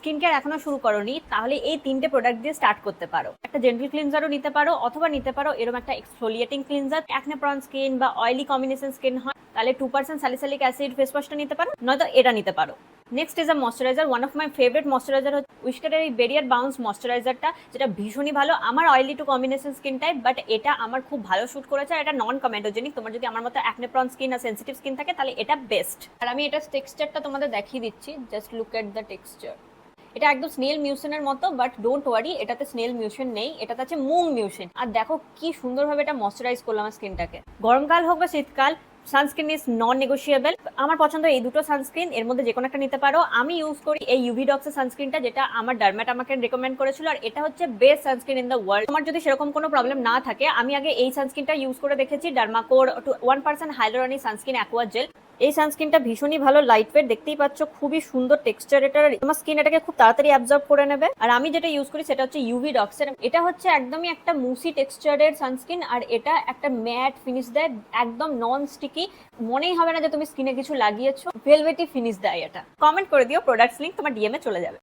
Skin care এখনো শুরু করোনি, তাহলে এই 3টে প্রোডাক্ট দিয়ে স্টার্ট করতে পারো। একটা জেন্টাল ক্লিনজারও নিতে পারো, অথবা নিতে পারো এরকম একটা exfoliating cleanser. Acne prawn skin বা অয়েলি কম্বিনেশন স্কিন হয় তাহলে 2% স্যালিসাইলিক অ্যাসিড ফেস ওয়াশটা নিতে পারো, নয়তো এটা নিতে পারো। Next is a moisturiser. One of my favourite moisturiser হচ্ছে উইশকেটের এই বেরিয়ার বাউন্স ময়শ্চারাইজারটা, যেটা ভীষণই ভালো। আমার oily two combination skin type, but এটা আমার খুব ভালো শুট করেছে। আর এটা নন কমেডোজেনিক। তোমার যদি আমার মতো অ্যাকনে প্রন স্কিন আর সেনসিটিভ স্কিন থাকে তাহলে এটা বেস্ট। আর আমি এটা টেক্সচারটা তোমাদের দেখিয়ে দিচ্ছি, just look at the texture. এটা একদম স্নেল মিউসিনের মতো, বাট ডোন্ট ওয়ারি, এটাতে স্নেল মিউসিন নেই, এটাতে আছে মুং মিউসিন। আর দেখো কি সুন্দরভাবে এটা ময়শ্চারাইজ করলাম আমার স্কিনটাকে। গরমকাল হোক বা শীতকাল, সানস্ক্রিন ইজ নন নেগোশিয়েবল। আমার পছন্দ এই দুটো সানস্ক্রিন, এর মধ্যে যে কোনো একটা নিতে পারো। আমি ইউজ করি এই ইউভি ডক্সের সানস্ক্রিনটা, যেটা আমার ডার্ম্যাট আমাকে রেকমেন্ড করেছিল, আর এটা হচ্ছে best sunscreen in the world. তোমার যদি সেরকম কোনো প্রবলেম না থাকে, আমি আগে এই সানস্ক্রিনটা ইউজ করে দেখেছি, ডার্মাকোর 1% হাইলোরনিক সানস্ক্রিন অ্যাকোয়া জেল। এই সানস্ক্রিনটা ভীষণই ভালো, লাইট ওয়েট, দেখতেই পাচ্ছ খুবই সুন্দর টেক্সচার এটার। তোমার স্কিন এটাকে খুব তাড়াতাড়ি অ্যাবজর্ব করে নেবে। আর আমি যেটা ইউজ করি সেটা হচ্ছে ইউভি ডক্সের। এটা হচ্ছে একদমই একটা মুসি টেক্সচারের সানস্ক্রিন, আর এটা একটা ম্যাট ফিনিশ দেয়, একদম নন স্টিকি। মনেই হবে না যে তুমি স্কিনে কিছু লাগিয়েছো, ভেলভেটি ফিনিশ দেয় এটা। কমেন্ট করে দিও, প্রোডাক্টস লিংক তোমার ডিএম এ চলে যাবে।